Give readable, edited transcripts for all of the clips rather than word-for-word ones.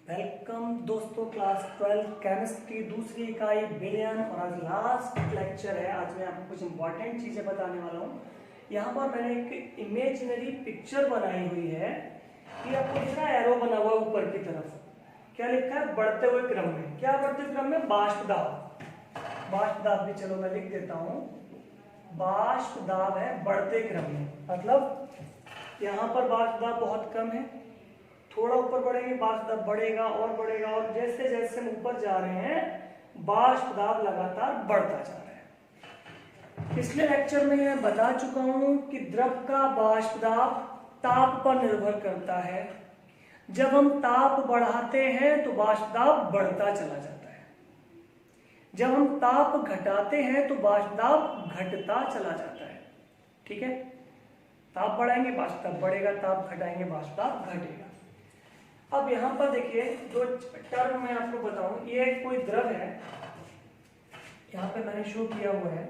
Welcome दोस्तों, class 12 chemistry दूसरी इकाई विलयन। और आज लास्ट लेक्चर है। आज मैं आपको कुछ इंपॉर्टेंट चीज़ें बताने वाला हूँ। यहाँ पर मैंने एक इमेजिनरी पिक्चर बनाई हुई है कि आपको दिख रहा है एरो बना हुआ ऊपर की तरफ। क्या लिखा है? बढ़ते हुए क्रम में। क्या बढ़ते हुए क्रम में? वाष्प दाब। वाष्प दाब भी चलो मैं लिख देता हूँ। वाष्प दाब है बढ़ते क्रम में, मतलब यहाँ पर वाष्प दाब बहुत कम है, थोड़ा ऊपर बढ़ेंगे वाष्प दाब बढ़ेगा और बढ़ेगा, और जैसे जैसे हम ऊपर जा रहे हैं वाष्प दाब लगातार बढ़ता जा रहा है। पिछले लेक्चर में मैं बता चुका हूं कि द्रव का वाष्प दाब ताप पर निर्भर करता है। जब हम ताप बढ़ाते हैं तो वाष्प दाब बढ़ता चला जाता है, जब हम ताप घटाते हैं तो वाष्प दाब घटता चला जाता है। ठीक है, ताप बढ़ाएंगे वाष्प दाब बढ़ेगा, ताप घटाएंगे वाष्प दाब घटेगा। अब यहाँ पर देखिए जो टर्म मैं आपको बताऊं, ये कोई द्रव है, यहाँ पे मैंने शो किया हुआ है।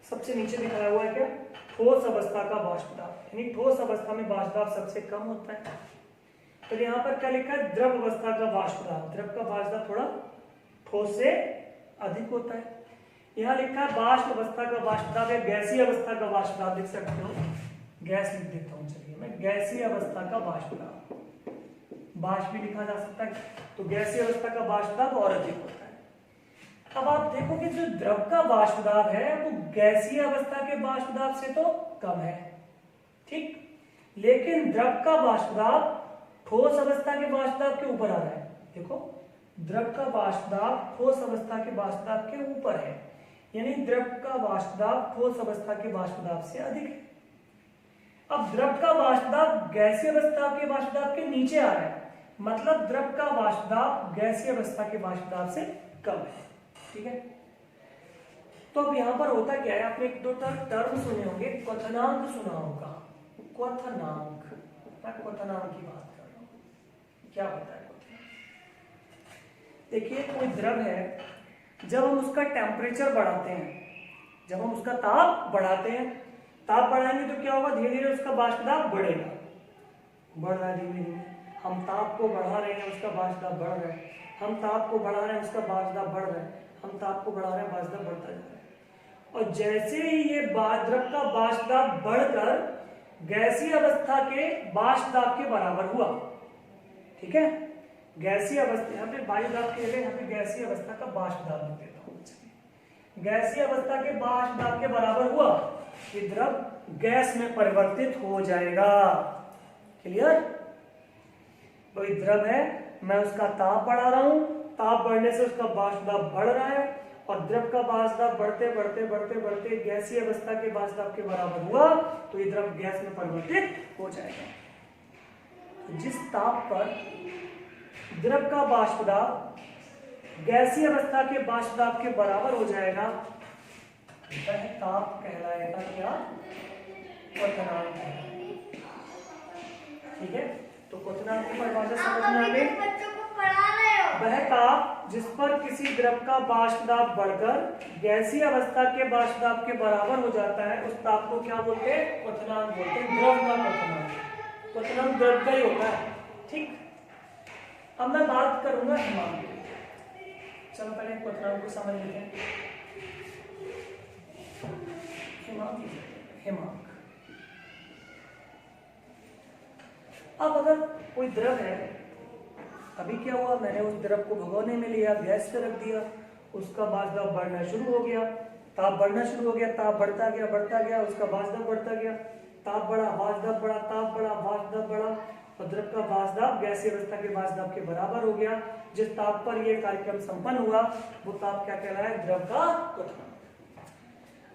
सबसे नीचे दिखाया हुआ है क्या? ठोस अवस्था का वाष्प दाब, यानी ठोस अवस्था में वाष्प दाब सबसे कम होता है। तो यहाँ पर क्या लिखा है? द्रव अवस्था का वाष्प दाब। द्रव का वाष्प दाब थोड़ा ठोस से अधिक होता है। यहाँ लिखा है वाष्प अवस्था का वाष्प दाब या गैसीय अवस्था का वाष्प दाब, लिख सकते हो। गैस लिख देता हूँ, चलिए मैं गैसीय अवस्था का वाष्प दाब, वाष्प भी लिखा जा सकता है। तो गैसीय अवस्था का वाष्प दाब और अधिक होता है। अब आप देखोगे जो द्रव का वाष्प दाब है वो गैसीय अवस्था के वाष्प दाब से तो कम है, ठीक, लेकिन द्रव का वाष्प दाब ठोस अवस्था के वाष्प दाब के ऊपर आ रहा है। देखो, द्रव का वाष्प दाब ठोस अवस्था के वाष्प दाब के ऊपर है, यानी द्रव का वाष्प दाब ठोस अवस्था के वाष्प दाब से अधिक है। अब द्रव का वाष्प दाब गैसीय अवस्था के वाष्प दाब के नीचे आ रहा है, मतलब द्रव का वाष्प दाब गैसीय अवस्था के वाष्प दाब से कम है। ठीक है, तो अब यहां पर होता क्या है, आपने एक दो टर्म सुने होंगे, क्वथनांक सुना होगा। क्वथनांक, मैं क्वथनांक की बात कर रहा हूं। क्या होता है क्वथनांक? देखिए, कोई द्रव है, जब हम उसका टेम्परेचर बढ़ाते हैं, जब हम उसका ताप बढ़ाते हैं, ताप बढ़ाएंगे तो क्या होगा? धीरे धीरे उसका वाष्प दाब बढ़ेगा, बढ़ रहा है धीरे धीरे। हम ताप को बढ़ा रहे हैं, उसका वाष्प दाब बढ़ रहा है। हम ताप को बढ़ा रहे हैं, उसका वाष्प दाब बढ़ रहा है। हम ताप को बढ़ा रहे हैं, वाष्प दाब बढ़ता जा रहा है। और जैसे ही ये द्रव का वाष्प दाब बढ़कर गैसीय अवस्था के वाष्प दाब के बराबर हुआ, ठीक है, गैसीय अवस्था, यहाँ पे वायु दाब के लिए यहाँ पे गैसीय अवस्था का वाष्प दाब लिख देता हूँ। गैसीय अवस्था के वाष्प दाब के बराबर हुआ, ये द्रव गैस में परिवर्तित हो जाएगा। क्लियर? कोई द्रव है, मैं उसका ताप बढ़ा रहा हूं, ताप बढ़ने से उसका वाष्प दाब बढ़ रहा है, और द्रव का वाष्प दाब बढ़ते बढ़ते बढ़ते बढ़ते गैसीय अवस्था के वाष्प दाब के बराबर हुआ, तो ये द्रव गैस में परिवर्तित हो जाएगा। जिस ताप पर द्रव का वाष्प दाब गैसीय अवस्था के वाष्प दाब के बराबर हो जाएगा, वह ताप कहलाएगा क्या? क्वथनांक। ठीक है, तो क्वथनांक की परिभाषा समझ में आ गई। वह ताप जिस पर किसी द्रव का वाष्प दाब बढ़कर गैसीय अवस्था के वाष्प दाब के बराबर हो जाता है, उस ताप को क्या बोलते हैं? क्वथनांक बोलते हैं। द्रव का क्वथनांक, क्वथनांक द्रव का ही होता है। ठीक, अब मैं बात करूंगा हिमांक की। चलो पहले क्वथनांक को समझ लेते हैं। हिमांक, अब अगर कोई द्रव है, अभी क्या हुआ, मैंने उस द्रव को भगोने में लिया, गैस पे रख दिया, उसका वाष्प दाब बढ़ना शुरू हो गया, ताप बढ़ना शुरू हो गया, ताप बढ़ता गया, उसका वाष्प दाब बढ़ता गया, ताप बढ़ा, वाष्प दाब बढ़ा, ताप बढ़ा, वाष्प दाब बढ़ा, और द्रव का वाष्प दाब गैसीय अवस्था के वाष्प दाब के बराबर हो गया। जिस ताप पर यह कार्यक्रम संपन्न हुआ वो ताप क्या कहलाया? द्रव का क्वथनांक।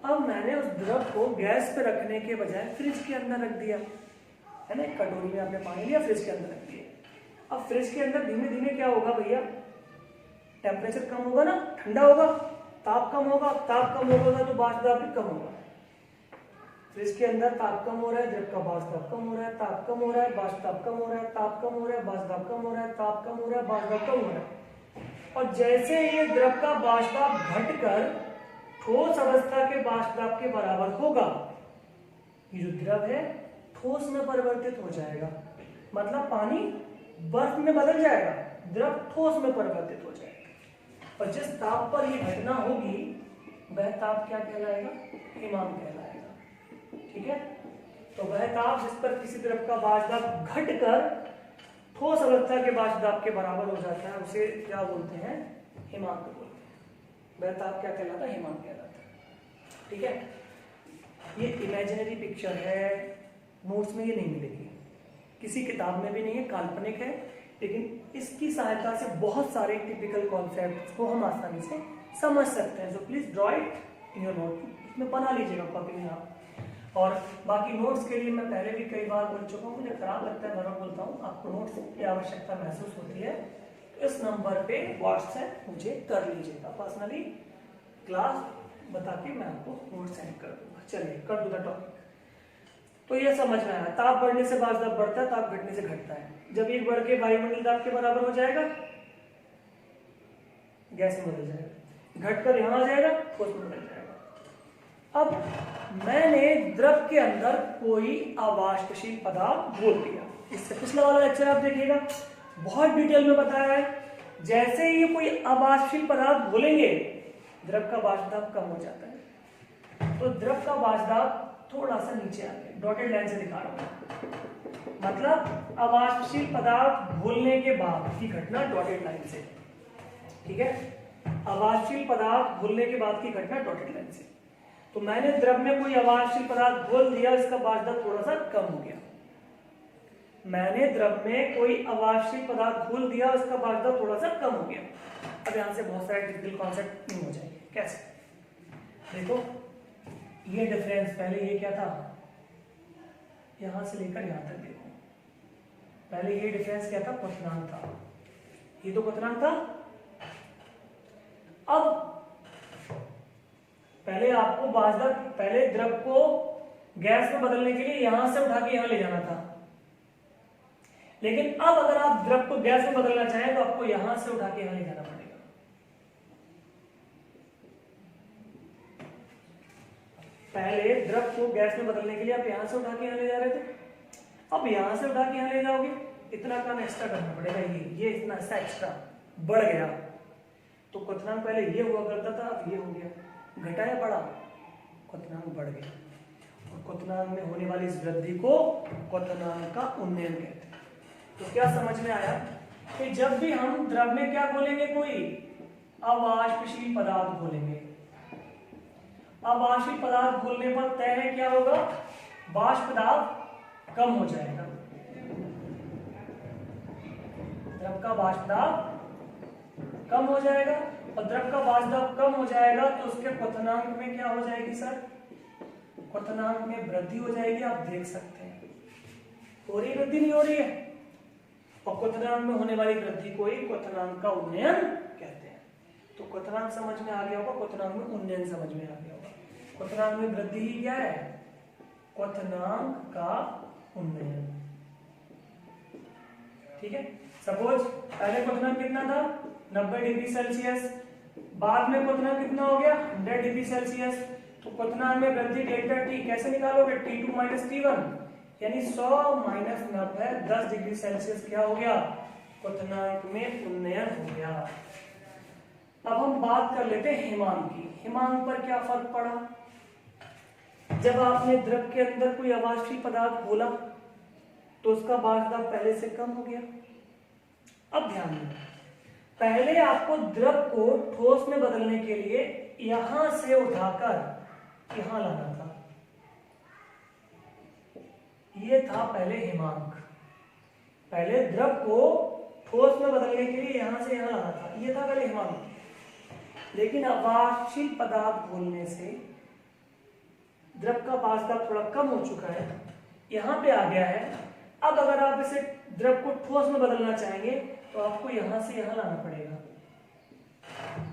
अब मैंने उस द्रव को गैस पे रखने के बजाय फ्रिज के अंदर रख दिया, है ना, कटोरी में आपने पानी लिया, फ्रिज के अंदर रख दिया। अब फ्रिज के अंदर धीमे धीमे क्या होगा भैया? टेम्परेचर कम होगा ना, ठंडा होगा, ताप कम होगा, ताप कम होगा तो वाष्प दाब भी कम होगा। फ्रिज के अंदर ताप कम हो रहा है, द्रव का वाष्प दाब कम हो रहा है, ताप कम हो रहा है, वाष्प दाब कम हो रहा है, ताप कम हो रहा है, वाष्प दाब कम हो रहा है, ताप कम हो रहा है, वाष्प दाब कम हो रहा है। और जैसे ये द्रव का वाष्प दाब घटकर ठोस अवस्था के वाष्प दाब के बराबर होगा, ये जो द्रव है ठोस में परिवर्तित हो जाएगा, मतलब पानी बर्फ बर्फ में बदल जाएगा, द्रव ठोस में परिवर्तित हो जाएगा। और जिस ताप पर ये घटना होगी वह ताप क्या कहलाएगा? हिमांक कहलाएगा। ठीक है, तो वह ताप जिस पर किसी द्रव का वाष्पदाब घटकर ठोस अवस्था के वाष्पदाब के बराबर हो जाता है उसे क्या बोलते हैं? हिमांक बोलते हैं। वह ताप क्या कहलाता है? हिमांक कहलाता है। ठीक है, ये इमेजिनरी पिक्चर है, नोट्स में ये नहीं मिलेगी, किसी किताब में भी नहीं है, काल्पनिक है, लेकिन इसकी सहायता से बहुत सारे टिपिकल कॉन्सेप्ट्स को हम आसानी से समझ सकते हैं। So please draw it in your notebook, इसमें बना लीजिएगा कॉपी में आप। और बाकी नोट्स के लिए मैं पहले भी कई बार बोल चुका हूँ, मुझे खराब लगता है बार बार बोलता हूँ, आपको नोट्स की आवश्यकता महसूस होती है तो इस नंबर पे व्हाट्सएप मुझे कर लीजिएगा, पर्सनली क्लास बता के मैं आपको नोट सेंड कर दूंगा। चलिए कर दूंगा टॉपिक। तो ये समझ में आया, ताप बढ़ने से वाष्पदाब बढ़ता है, ताप घटने से घटता है। जब एक बढ़ के वायुमंडल दाब के बराबर हो जाएगा गैस में बदल जाएगा, घटकर यहां आ जाएगा, ठोस में बदल जाएगा। अब मैंने द्रव के अंदर कोई अवाष्पशील पदार्थ घोल दिया, इससे पिछला वाला लेक्चर आप देखिएगा, बहुत डिटेल में बताया है। जैसे ही कोई अवाष्पशील पदार्थ घोलेंगे द्रव का वाष्पदाब कम हो जाता है। तो द्रव का वाष्पदाब थोड़ा सा नीचे आ गया, डॉटेड लाइन से दिखा रहा हूं, मतलब अवाष्पशील पदार्थ घुलने के बाद की घटना डॉटेड लाइन से। ठीक है, अवाष्पशील पदार्थ घुलने के बाद की घटना डॉटेड लाइन से। तो मैंने द्रव में कोई अवाष्पशील पदार्थ घोल दिया, इसका वाष्पदाब थोड़ा सा कम हो गया। मैंने द्रव में कोई अवाष्पशील पदार्थ घोल दिया, इसका वाष्पदाब थोड़ा सा कम हो गया। अब यहां से बहुत सारे टिपिकल कॉन्सेप्ट नहीं हो जाएंगे। कैसे? देखो ये डिफरेंस, पहले ये क्या था, यहां से लेकर यहां तक देखो, पहले ये डिफरेंस क्या था? क्वथनांक था, ये तो क्वथनांक था। अब पहले आपको वाष्पदाब, पहले द्रव को गैस में बदलने के लिए यहां से उठा के यहां ले जाना था, लेकिन अब अगर आप द्रव को गैस में बदलना चाहें तो आपको यहां से उठा के यहां ले जाना पड़ेगा। पहले द्रव को गैस में बदलने के लिए आप यहां से उठा के यहां ले जा रहे थे, अब यहां से उठा के यहां ले जाओगे, इतना काम एक्स्ट्रा करना पड़ेगा। ये इतना सा एक्स्ट्रा बढ़ गया। तो क्वथनांक पहले ये हुआ करता था, अब ये हो गया, घटा या बढ़ा? क्वथनांक बढ़ गया। और क्वथनांक में होने वाली इस वृद्धि को क्वथनांक का उन्नयन कहते हैं। तो क्या समझ में आया कि जब भी हम द्रव में क्या घोलेंगे, कोई अवाष्पशील पदार्थ घोलेंगे, अवाष्पशील पदार्थ घोलने पर तय है क्या होगा? वाष्पदाब कम हो जाएगा, द्रव का वाष्पदाब कम हो जाएगा। और द्रव का वाष्पदाब कम हो जाएगा तो उसके क्वथनांक में क्या हो जाएगी सर? क्वथनांक में वृद्धि हो जाएगी। आप देख सकते हैं, हो रही वृद्धि, नहीं हो रही है? और क्वथनांक में होने वाली वृद्धि को ही क्वथनांक का उन्नयन कहते हैं। तो क्वथनांक समझ में आ गया होगा, क्वथनांक में उन्नयन समझ में आ गया होगा। क्वथनांक में वृद्धि ही क्या है? क्वथनांक का उन्नयन। ठीक है, सपोज पहले क्वथनांक कितना था? 90 डिग्री सेल्सियस, बाद में क्वथनांक कितना हो गया? 100 डिग्री सेल्सियस। तो क्वथनांक में वृद्धि डेल्टा टी कैसे निकालोगे? T2 माइनस T1, यानी 100 माइनस 90 10 डिग्री सेल्सियस क्या हो गया? क्वथनांक में उन्नयन हो गया। अब हम बात कर लेते हैं हिमांक की। हिमांक पर क्या फर्क पड़ा? जब आपने द्रव के अंदर कोई अवाष्पशील पदार्थ घोला तो उसका वाष्पदाब पहले से कम हो गया। अब ध्यान दें, पहले आपको द्रव को ठोस में बदलने के लिए यहां से उठाकर यहां लाना था, ये था पहले हिमांक। पहले द्रव को ठोस में बदलने के लिए यहां से यहां लाना था, ये था पहले हिमांक। लेकिन अवाष्पशील पदार्थ घोलने से द्रव का वाष्पदाब थोड़ा कम हो चुका है, यहां पे आ गया है। अब अगर आप इसे द्रव को ठोस में बदलना चाहेंगे तो आपको यहां से यहां लाना पड़ेगा।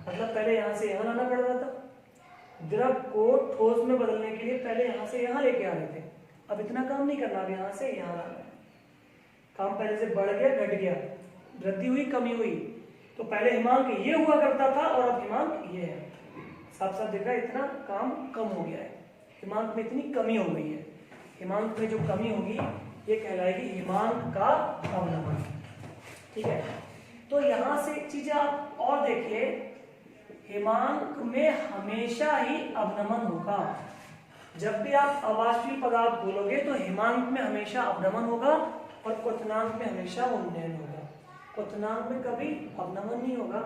मतलब पहले यहां से यहां लाना पड़ रहा था, द्रव को ठोस में बदलने के लिए पहले यहां से यहां लेके आ रहे थे। अब इतना काम नहीं करना, अब यहां से यहां लाना है। काम पहले से बढ़ गया, घट गया, वृद्धि हुई, कमी हुई। तो पहले हिमांक ये हुआ करता था और अब हिमांक ये है। साफ साफ देखा, इतना काम कम हो गया है, हिमांक में इतनी कमी हो गई है। हिमांक में जो कमी होगी ये कहलाएगी हिमांक का अवनमन। ठीक है। तो यहाँ से एक चीज आप और देखिए, हिमांक में हमेशा ही अवनमन होगा। जब भी आप अवाष्पीय पदार्थ बोलोगे तो हिमांक में हमेशा अवनमन होगा और क्वथनांक में हमेशा उन्नयन होगा। क्वथनांक में कभी अवनमन नहीं होगा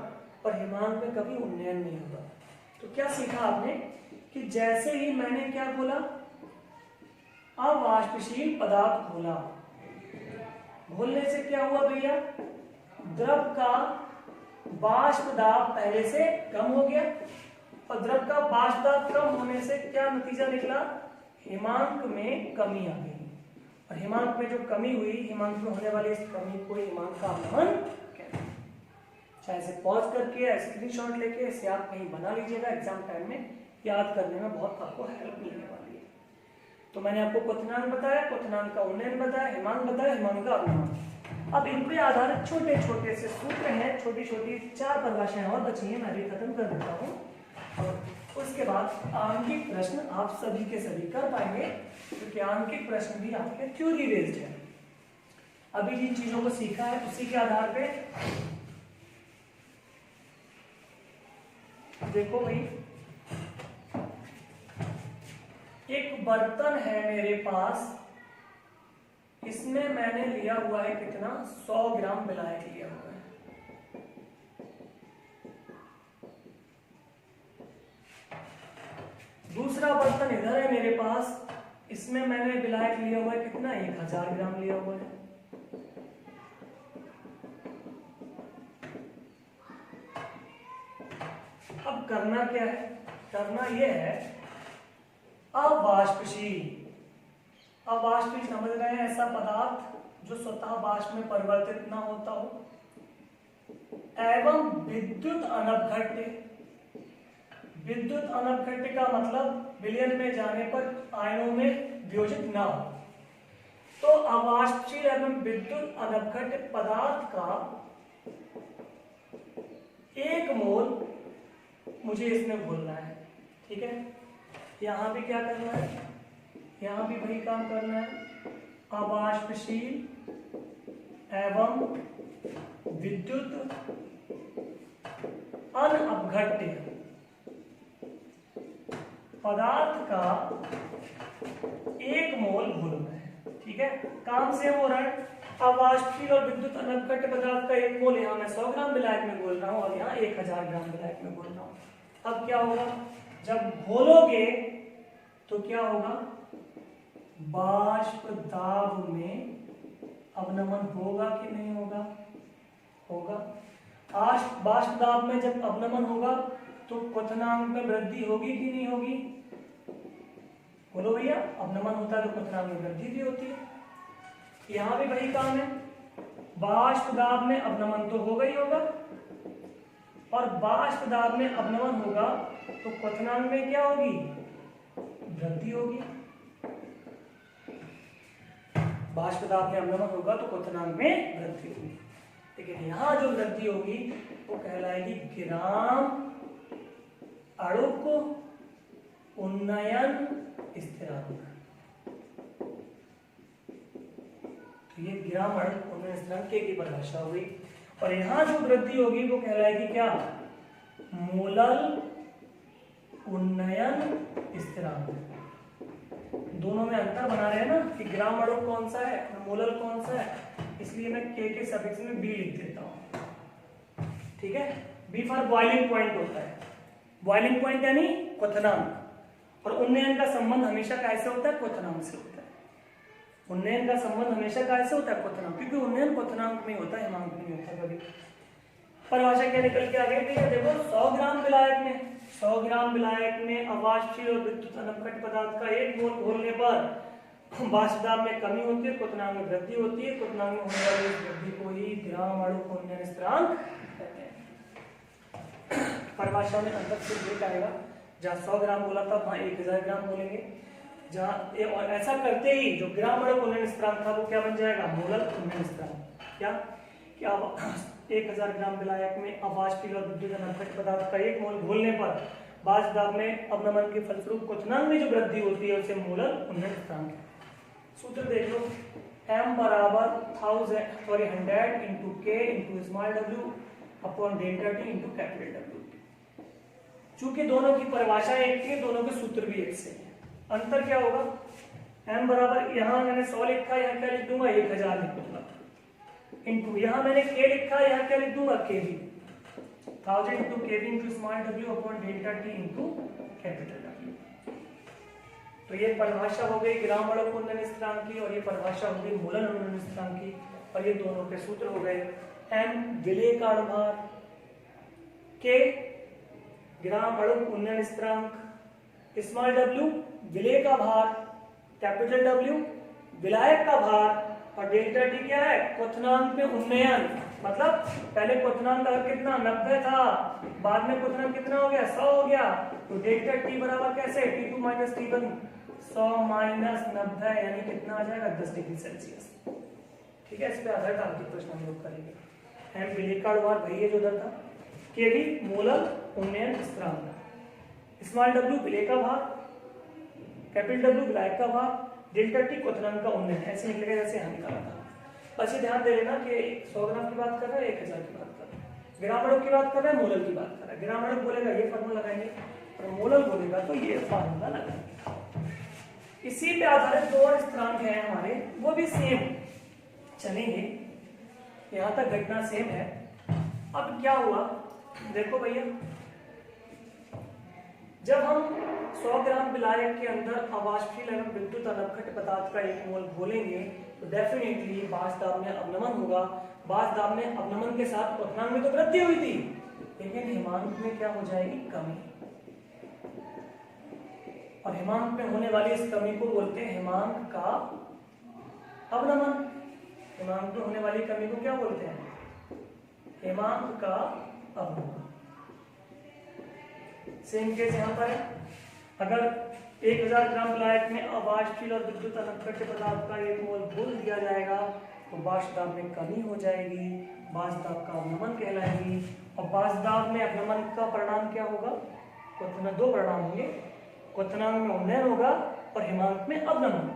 और हिमांक में कभी उन्नयन नहीं होगा। तो क्या सीखा आपने कि जैसे ही मैंने क्या बोला, अवाष्पशील पदार्थ घोला, घोलने से क्या हुआ भैया, द्रव का वाष्प दाब पहले से कम हो गया और द्रव का वाष्प दाब कम होने से क्या नतीजा निकला, हिमांक में कमी आ गई। और हिमांक में जो कमी हुई, हिमांक में होने वाली इस कमी को हिमांक का अवनमन कहते हैं। चाहे इसे पॉज करके स्क्रीनशॉट लेके इसे आप कहीं बना लीजिएगा, एग्जाम टाइम में याद करने में बहुत आपको हेल्प मिलने वाली है। तो मैंने आपको क्वथनांक बताया, क्वथनांक का उन्नयन बताया, हिमांक बताया, हिमांक का अवनमन। अब इन पे आधारित छोटे छोटे से सूत्र हैं, छोटी छोटी 4 परिभाषाएं और बची हैं, मैं भी खत्म कर देता हूँ और उसके बाद आंकिक प्रश्न आप सभी के सभी कर पाएंगे, क्योंकि आंकिक प्रश्न भी आपके थ्योरी बेस्ड है। अभी जिन चीजों को सीखा है उसी के आधार पे देखो भाई, एक बर्तन है मेरे पास, इसमें मैंने लिया हुआ है कितना, 100 ग्राम विलायक लिया हुआ है। दूसरा बर्तन इधर है मेरे पास, इसमें मैंने विलायक लिया हुआ है कितना, 1000 ग्राम लिया हुआ है। अब करना क्या है, करना यह है अवाष्पशील। अवाष्पशील समझ रहे हैं, ऐसा पदार्थ जो स्वतः वाष्प में परिवर्तित ना होता हो, एवं विद्युत अनपघट्य। विद्युत अनपघट्य का मतलब विलयन में जाने पर आयनों में वियोजित ना हो। तो अवाष्पशील एवं विद्युत अनपघट्य पदार्थ का 1 मोल मुझे इसमें घोलना है। ठीक है, यहां भी क्या करना है, यहां भी वही काम करना है, अवाष्पशील एवं विद्युत अनपघट्य पदार्थ का 1 मोल घोलना है। ठीक है, काम सेम हो रहा है। अवाष्पशील और विद्युत अनपघट्य पदार्थ का 1 मोल यहाँ मैं 100 ग्राम विलायक में घोल रहा हूँ और यहाँ 1000 ग्राम विलायक में घोल रहा हूँ। अब क्या होगा, जब घोलोगे तो क्या होगा, वाष्प दाब में अवनमन होगा कि नहीं होगा, होगा। वाष्प दाब में जब अवनमन होगा तो क्वथनांक में वृद्धि होगी कि नहीं होगी, बोलो भैया। अवनमन होता है तो क्वथनांक में वृद्धि भी होती है। यहां भी वही काम है, वाष्प दाब में अवनमन तो होगा ही होगा और वाष्प दाब में अवनमन होगा तो क्वथनांक में क्या होगी, वृद्धि होगी। वाष्प दाब में अवनमन होगा तो क्वथनांक में वृद्धि होगी, लेकिन यहां जो वृद्धि होगी वो कहलाएगी ग्राम अणुक उन्नयन स्थिरांक। तो ये ग्राम अणुक उन्नयन स्थिरांक की परिभाषा हुई। और यहां जो वृद्धि होगी वो कहलाएगी क्या, मोलल उन्नयन स्थिरांक। दोनों में अंतर बना रहे हैं ना कि ग्राम अणुक कौन सा है और मोलल कौन सा है, इसलिए मैं के सफिक्स में बी लिख देता हूं। ठीक है, बी फॉर बॉइलिंग पॉइंट होता है। बॉइलिंग पॉइंट यानी क्वथनांक, और उन्नयन का संबंध हमेशा कैसे होता है, क्वथनांक से होता है। उन्नयन का संबंध हमेशा कैसे होता है, क्वथनांक, क्योंकि उन्नयन क्वथनांक में होता है, हिमांक में नहीं होता कभी। परिभाषा क्या निकल के आ गई, देखो 100 ग्राम विलायक में, 100 ग्राम विलायक में अवाष्पशील और विद्युत अनपघट्य पदार्थ का 1 मोल घोलने पर वाष्प दाब में कमी होती है, क्वथनांक में वृद्धि होती है। क्वथनांक में होने वाली वृद्धि को ही ग्राम अणुक उन्नयन स्थिरांक कहते हैं। परिभाषा में अंतर सिर्फ एक आएगा, जहाँ 100 ग्राम बोला था वहां 1000 ग्राम बोलेंगे, जहाँ और ऐसा करते ही जो ग्राम अणुक उन्नयन स्थिरांक था वो क्या बन जाएगा, मोलल उन्नयन स्थिरांक। क्या कि अब 1000 ग्राम विलायक में अवाष्पशील और विद्युत अनपघट्य पदार्थ का 1 मोल घोलने पर वाष्प दाब में अवनमन के फलस्वरूप क्वथनांक में जो वृद्धि होती है उसे मोलल उन्नयन स्थिरांक है। सूत्र देख लो, m बराबर 100 into k into small w upon delta T into capital W। चूंकि दोनों की परिभाषा एक थी, दोनों के सूत्र भी एक से हैं। अंतर क्या होगा, m बराबर यहाँ मैंने 100 लिखा, यहाँ क्या लिख दूंगा 1000 लिख दूंगा, इंटू यहाँ मैंने k लिखा, यहाँ क्या लिख दूंगा kv, 1000 into kv into small w upon delta T into capital W। तो ये परिभाषा हो गई ग्राम अणु कुंदन स्थिरांक की, और ये परिभाषा हो गई मूलन अनुरण स्थिरांक की, और ये दोनों के सूत्र हो गए m विलेय का अणुभार, k ग्राम अणु कुंदन स्थिरांक, स्मॉल w विलेय का भार, कैपिटल W विलायक का भार, और डेल्टा टी क्या है, क्वथनांक में उन्नयन। मतलब पहले क्वथनांक अगर कितना 90 था, बाद में क्वथनांक कितना हो गया 100 हो गया, तो डेल्टा टी बराबर कैसे T2 माइनस T1, 100 माइनस 90 यानी कितना आ जाएगा 10 डिग्री सेल्सियस। ठीक है, इस पे आधार डाल के प्रश्न हम लोग करेंगे। एम विलेय का अणुभार वही है जो उधर था, केवी मूलक उन्नयन स्थिरांक, स्मॉल w विलेय का भार, कैपिटल W विलायक का भार, डेल्टा टी क्वथनांक का उन्नयन, ऐसे निकलेगा जैसे यहाँ निकाला था। अच्छे ध्यान दे लेना कि 100 ग्राम की बात कर रहे हैं, 1000 की बात कर रहे हैं, ग्राम अणु की बात कर रहे हैं, मोलल की बात कर रहे हैं। ग्राम अणु बोलेगा ये फार्मूला लगाएंगे, और मोलल बोलेगा तो ये फार्मूला लगाएंगे। इसी पे आधारित दो और स्थिरांक हैं हमारे, वो भी सेम चलेंगे, यहाँ तक घटना सेम है। अब क्या हुआ देखो भैया, जब हम 100 ग्राम विलायक के अंदर अवाष्पशील एवं विद्युत अनवखट पदार्थ का 1 मोल घोलेंगे तो डेफिनेटली बाष्प दाब में अवनमन होगा। बाष्प दाब में अवनमन के साथ क्वथनांक में तो वृद्धि हुई थी, लेकिन हिमांक में क्या हो जाएगी, कमी। और हिमांक में होने वाली इस कमी को बोलते हैं हिमांक का अवनमन। हिमांक में होने वाली कमी को क्या बोलते हैं, हिमांक का अवनमन। सेम केस यहाँ पर है, अगर 1000 ग्राम विलायक में अवाष्पशील और विद्युत अनवखट पदार्थ का 1 मोल घोल दिया जाएगा तो बाष्प दाब में कमी हो जाएगी, बाष्प दाब का अवनमन कहलाएगी। और बाष्प दाब में अवनमन का परिणाम क्या होगा, क्वथनांक, दो परिणाम होंगे, क्वथनांक में उन्नयन होगा और हिमांक में अवनमन।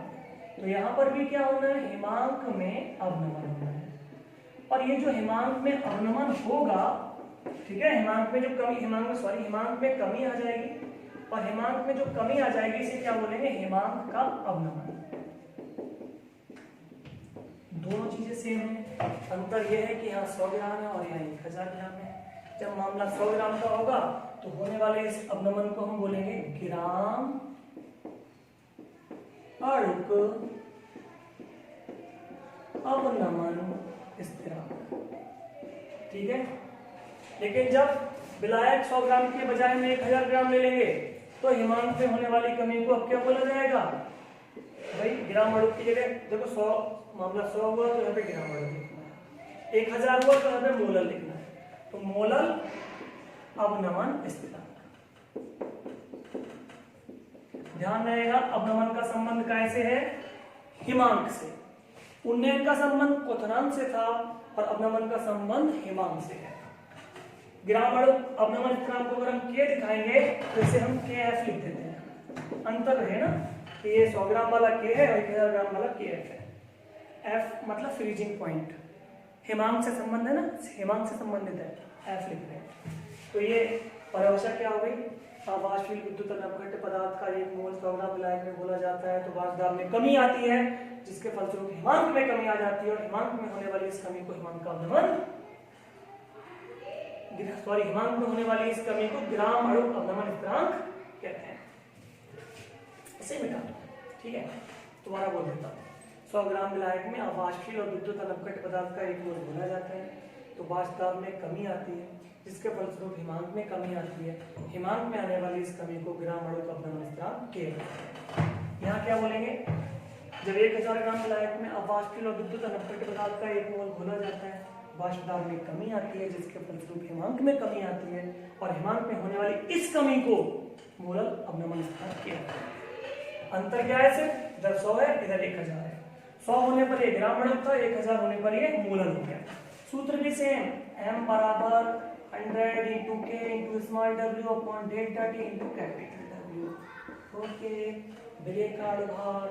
तो यहाँ पर भी क्या होना है, हिमांक में अवनमन होना है। और ये जो हिमांक में अवनमन होगा, ठीक है, हिमांक में जो कमी, हिमांक में कमी आ जाएगी, और हिमांक में जो कमी आ जाएगी इसे क्या बोलेंगे, हिमांक का अवनमन। दोनों चीजें सेम है, अंतर यह है कि यहाँ 100 ग्राम है और यहाँ 1000 ग्राम है। जब मामला 100 ग्राम का होगा तो होने वाले इस अवनमन को हम बोलेंगे ग्राम अणुक अवनमन स्थिरांक। ठीक है, लेकिन जब विलायक 100 ग्राम के बजाय में 1000 ग्राम ले लेंगे तो हिमांक में होने वाली कमी को अब क्या बोला जाएगा भाई, ग्राम अणु की जगह देखो 100 मामला 100 हुआ तो यहाँ पे ग्राम अणु लिखना है, 1000 हुआ तो यहाँ पे मोलल लिखना है। तो मोलल अवनमन स्थिरांक। ध्यान रहेगा, अवनमन का संबंध कैसे है, हिमांक से। उन्नयन का संबंध क्वथनांक से था और अवनमन का संबंध हिमांक से है। ग्राम अणु अवनमन स्थिरांक को अगर हम k दिखाएंगे तो इसे हम kf लिख देते हैं। अंतर है ना कि ये 100 ग्राम वाला k है और 1000 ग्राम वाला kf है। f मतलब फ्रीजिंग पॉइंट, हिमांक से संबंध है ना, हिमांक से संबंधित है, f लिख रहे हैं। तो ये परिभाषा क्या हो गई, अवाष्पशील विद्युत अनवखट पदार्थ का 1 मोल 100 ग्राम विलायक में घोला जाता है तो बाष्प दाब में कमी आती है, जिसके फलस्वरूप हिमांक में कमी आ जाती है, और हिमांक में होने वाली इस कमी को हिमांक का अवनमन, हिमांक में होने वाली इस कमी को ग्राम अणु अवनमन स्थिरांक कहते हैं। इसे मिटा दो, ठीक है, दोबारा बोल देता हूँ। 100 ग्राम विलायक में अवाष्पशील और विद्युत अनवखट पदार्थ का 1 मोल घोला जाता है तो बाष्प दाब में कमी आती है, जिसके फलस्वरूप हिमांक में कमी आती है। हिमांक में आने वाली इस कमी को ग्राम अणु अवनमन स्थिरांक कहते हैं। यहाँ क्या बोलेंगे, जब 1000 ग्राम विलायक में अवाष्पशील और विद्युत अनवखट पदार्थ का 1 मोल घोला जाता है, बाष्प दाब में कमी आती है, जिसके फलस्वरूप हिमांक में कमी आती है, और हिमांक में होने वाली इस कमी को मोलल अवनमन स्थिरांक कहते हैं। अंतर क्या है, सिर्फ इधर 100 है इधर 1000 है। 100 होने पर ये ग्राम अणु था, 1000 होने पर ये मोलल हो गया। सूत्र भी सेम, m बराबर 100 into k into small w upon delta t into capital W। Okay, विलेय का अणुभार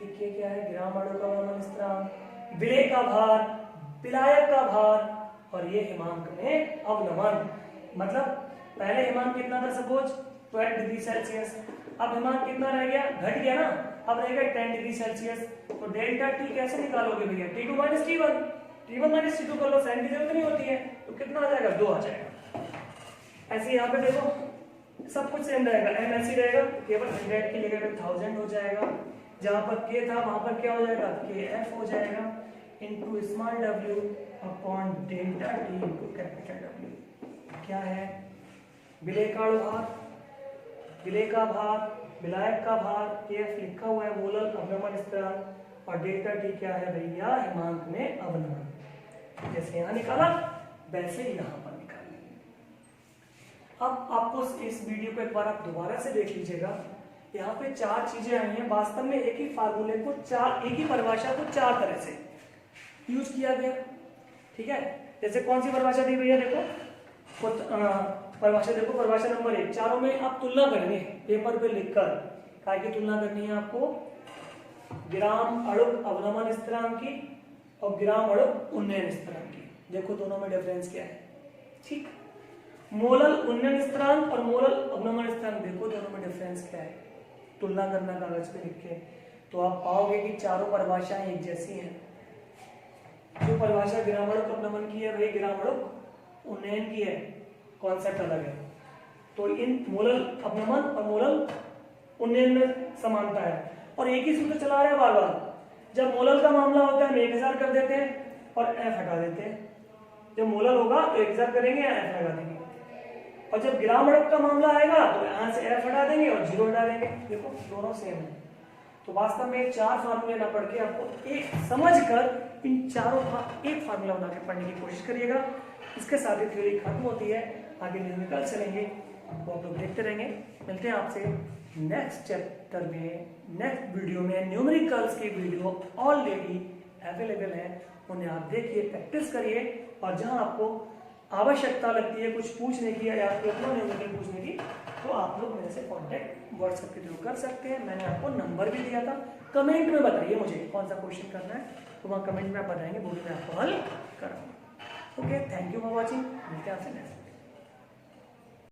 ठीक है, क्या है, ग्राम अणु का अवनमन स्थिरांक, विलेय का भार, विलायक का भार, और ये हिमांक में अवनमन। मतलब पहले हिमांक कितना था, सपोज 12 डिग्री सेल्सियस, अब हिमांक कितना रह गया, घट गया ना, अब रहेगा 10 डिग्री सेल्सियस। तो डेल्टा टी कैसे निकालोगे भैया, T2 minus T1, T1 minus T2 कर लो, साइन की जरूरत नहीं होती है, तो कितना आ जाएगा, 2 आ जाएगा। ऐसे यहाँ पे देखो सब कुछ सेम रहेगा, m ऐसे रहेगा, केवल 100 की जगह पे 1000 हो जाएगा, जहां पर k था वहां पर क्या हो जाएगा, kf हो जाएगा into small w upon delta t into capital W। क्या है, विलेय का भार, विलेय का भार, विलायक का भार, kf लिखा हुआ है, मोलर अवनमन स्थिरांक, और डेल्टा t क्या है भैया, हिमांक में अवनमन। जैसे यहाँ निकाला वैसे ही यहाँ पर निकाल। अब आपको इस वीडियो को एक बार आप दोबारा से देख लीजिएगा, यहाँ पे 4 चीजें आई हैं, वास्तव में एक ही फार्मूले को एक ही परिभाषा को 4 तरह से यूज किया गया। ठीक है, जैसे कौन सी परिभाषा दी भैया, देखो परिभाषा देखो, परिभाषा नंबर 1, चारों में आप तुलना करेंगे पेपर पे लिखकर, काय की तुलना करनी है आपको, ग्राम अणु अवनमन स्थिरांक की और ग्राम अणु उन्नयन स्थिरांक की। देखो दोनों में डिफरेंस क्या है। ठीक, मोलल उन्नयन स्थिरांक और मोलल अवनमन स्थिरांक, देखो दोनों में डिफरेंस क्या है, तुलना करना कागज पे लिख के, तो आप पाओगे कि चारों परिभाषाएं एक जैसी हैं। जो परिभाषा ग्राम अणु अवनमन की है वही ग्राम अणु उन्नयन की है, कॉन्सेप्ट अलग है। तो इन मोलल अवनमन और मोलल उन्नयन में समानता है, और एक ही सूत्र चला रहे हैं बार बार। जब मोलल का मामला होता है हम 1000 कर देते हैं और एफ हटा देते हैं, जब मोलल होगा तो 1000 करेंगे या एफ लगा देंगे, और जब ग्राम अणु का मामला आएगा तो यहाँ से एफ हटा देंगे और 0 हटा देंगे। देखो दोनों सेम है। तो वास्तव में 4 फार्मूले ना पढ़ के आपको एक समझ कर इन चारों का एक फार्मूला बना के पढ़ने की कोशिश करिएगा। इसके साथ ही थ्योरी खत्म होती है, आगे न्यूमेरिकल चलेंगे, वो आप लोग देखते रहेंगे। मिलते हैं आपसे नेक्स्ट चैप्टर में, नेक्स्ट वीडियो में। न्यूमेरिकल्स की वीडियो ऑलरेडी अवेलेबल है, उन्हें आप देखिए, प्रैक्टिस करिए, और जहां आपको आवश्यकता लगती है कुछ पूछने की या अपना न्यूमेरिकल पूछने की, तो आप लोग मेरे से कांटेक्ट व्हाट्सएप के थ्रू कर सकते हैं। मैंने आपको नंबर भी दिया था, कमेंट में बताइए मुझे कौन सा क्वेश्चन करना है, तो वहाँ कमेंट में आप बताएंगे, वो भी मैं आपको हल कराऊंगा। Okay, thank you for watching, मिलते हैं आपसे नेक्स्ट।